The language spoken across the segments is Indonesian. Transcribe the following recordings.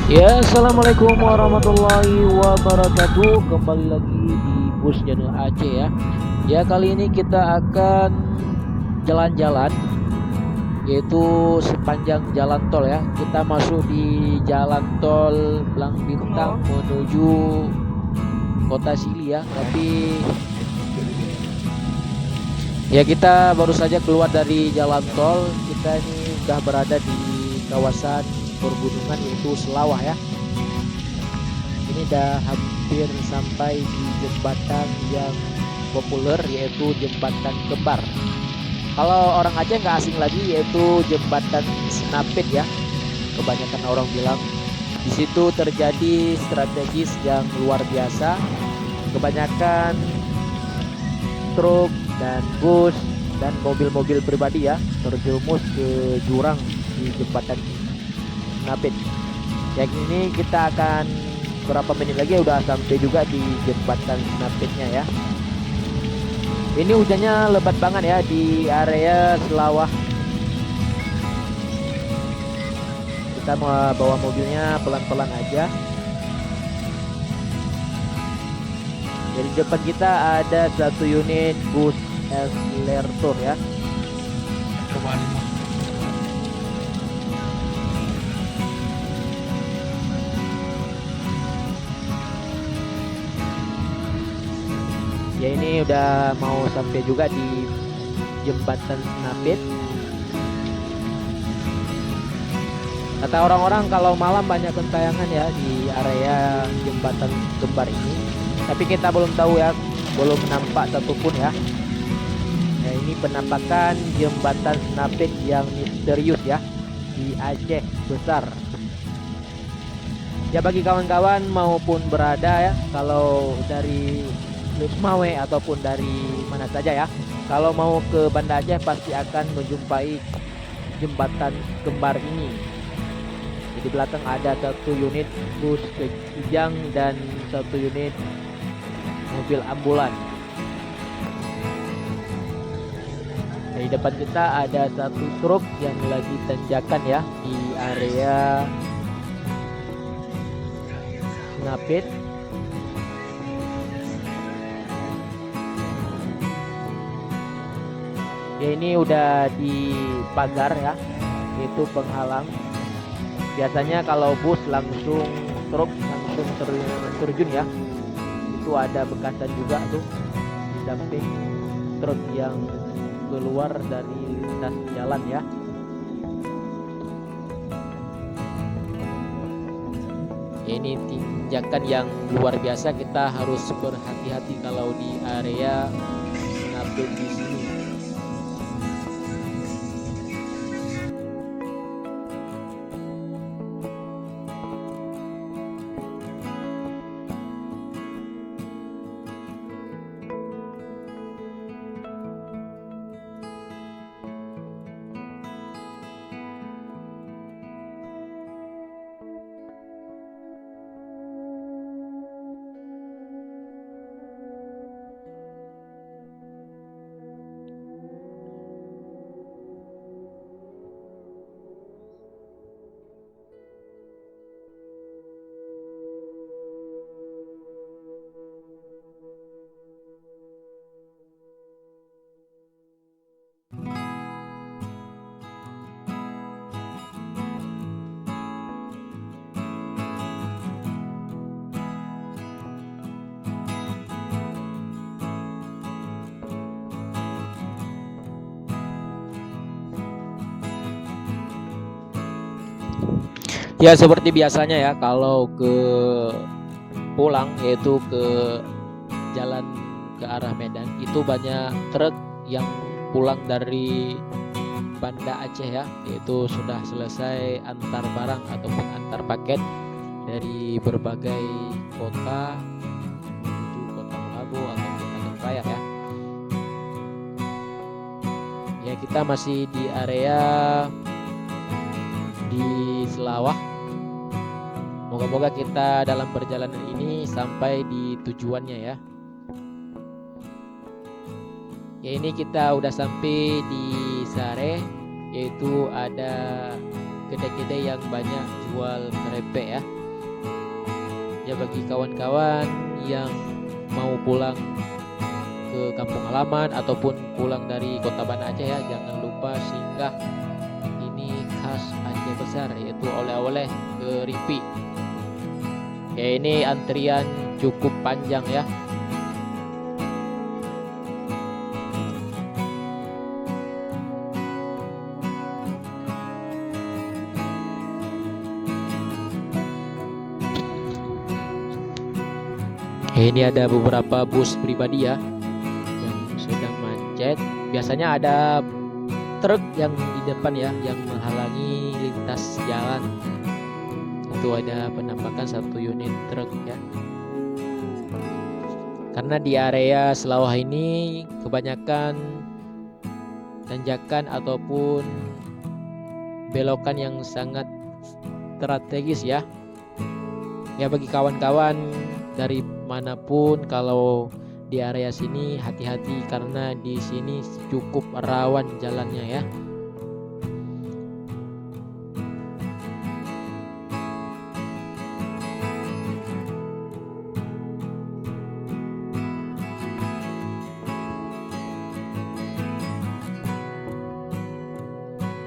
Ya, assalamualaikum warahmatullahi wabarakatuh. Kembali lagi di Bus Channel Aceh ya. Ya, kali ini kita akan jalan-jalan, yaitu sepanjang jalan tol ya. Kita masuk di jalan tol Blang Bintang menuju Kota Sili ya. Tapi ya kita baru saja keluar dari jalan tol. Kita ini sudah berada di kawasan pergunungan yaitu Selawah ya. Ini udah hampir sampai di jembatan yang populer yaitu jembatan Kembar. Kalau orang Aceh nggak asing lagi yaitu jembatan Snapit ya. Kebanyakan orang bilang di situ terjadi strategis yang luar biasa. Kebanyakan truk dan bus dan mobil-mobil pribadi ya terjerumus ke jurang di jembatan Snapit. Yang ini kita akan berapa menit lagi udah sampai juga di jembatan Snapitnya ya. Ini hujannya lebat banget ya di area Selawah. Kita mau bawa mobilnya pelan-pelan aja. Jadi depan kita ada satu unit bus Eslertor ya. Ya ini udah mau sampai juga di jembatan Snapit. Kata orang-orang kalau malam banyak gentayangan ya di area jembatan Kembar ini. Tapi kita belum tahu ya, belum nampak satupun ya. Nah ini penampakan jembatan Snapit yang misterius ya di Aceh besar. Ya bagi kawan-kawan maupun berada ya, kalau dari Lusmawe ataupun dari mana saja ya, kalau mau ke Banda Aceh pasti akan menjumpai jembatan Kembar ini. Di belakang ada satu unit bus Kijang dan satu unit mobil ambulan. Di depan kita ada satu truk yang lagi tanjakan ya di area Snapit. Ya ini udah di pagar ya, itu penghalang. Biasanya kalau bus langsung truk langsung terjun ya. Itu ada bekasan juga tuh di samping truk yang keluar dari lintas jalan ya. Ya ini tinjakan yang luar biasa, kita harus berhati-hati kalau di area Snapit di sini. Ya seperti biasanya ya kalau ke pulang yaitu ke jalan ke arah Medan itu banyak truk yang pulang dari Banda Aceh ya, yaitu sudah selesai antar barang ataupun antar paket dari berbagai kota menuju kota Melabu ataupun Tanjung Raya ya. Ya kita masih di area di Selawah. Moga-moga kita dalam perjalanan ini sampai di tujuannya ya. Ya ini kita udah sampai di Sare, yaitu ada kedai-kedai yang banyak jual kerepek ya. Ya bagi kawan-kawan yang mau pulang ke kampung halaman ataupun pulang dari kota Banda Aceh ya, jangan lupa singgah ini khas Aceh Besar, yaitu oleh-oleh keripik. Ya ini antrian cukup panjang ya. Ini ada beberapa bus pribadi ya yang sedang macet. Biasanya ada truk yang di depan ya yang menghalangi lintas jalan. Itu ada penampakan satu unit truk ya. Karena di area Selawah ini kebanyakan tanjakan ataupun belokan yang sangat strategis ya. Ya bagi kawan-kawan dari manapun kalau di area sini hati-hati karena di sini cukup rawan jalannya ya.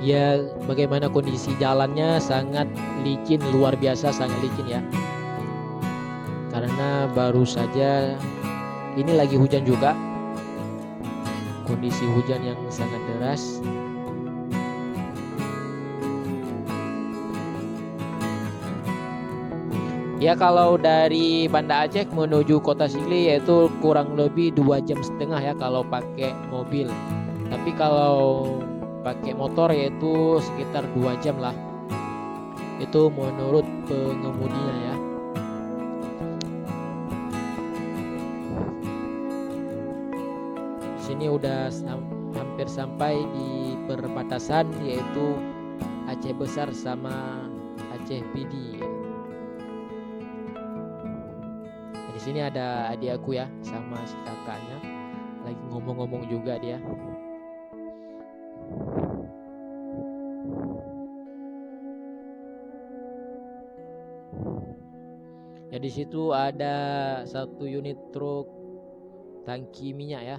Ya bagaimana kondisi jalannya, sangat licin, luar biasa sangat licin ya. Karena baru saja ini lagi hujan juga, kondisi hujan yang sangat deras. Ya kalau dari Banda Aceh menuju Kota Sigli yaitu kurang lebih 2,5 jam ya kalau pakai mobil. Tapi kalau pakai motor yaitu sekitar 2 jam lah. Itu menurut pengemudinya ya. Sini udah hampir sampai di perbatasan yaitu Aceh Besar sama Aceh Pidi. Di sini ada adik aku ya sama si kakaknya lagi ngomong-ngomong juga dia. Ya di situ ada satu unit truk tangki minyak ya.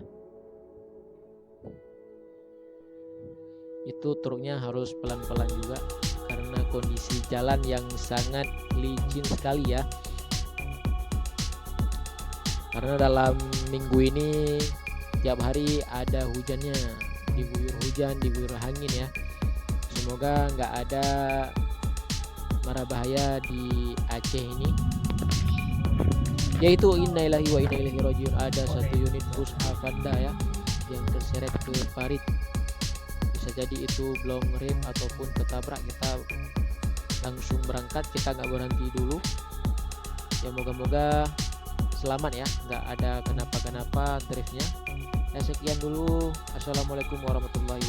Itu truknya harus pelan-pelan juga karena kondisi jalan yang sangat licin sekali ya. Karena dalam minggu ini tiap hari ada hujannya, diguyur hujan, diguyur angin ya. Semoga nggak ada mara bahaya di Aceh ini. Yaitu innalillahi wa inna ilaihi rajiun, ada satu unit bus Avanda ya yang terseret ke parit. Bisa jadi itu belum rem ataupun ketabrak, kita langsung berangkat, kita nggak berhenti dulu. Ya moga-moga selamat ya, nggak ada kenapa-kenapa driftnya. Ya sekian dulu, assalamualaikum warahmatullahi wabarakatuh.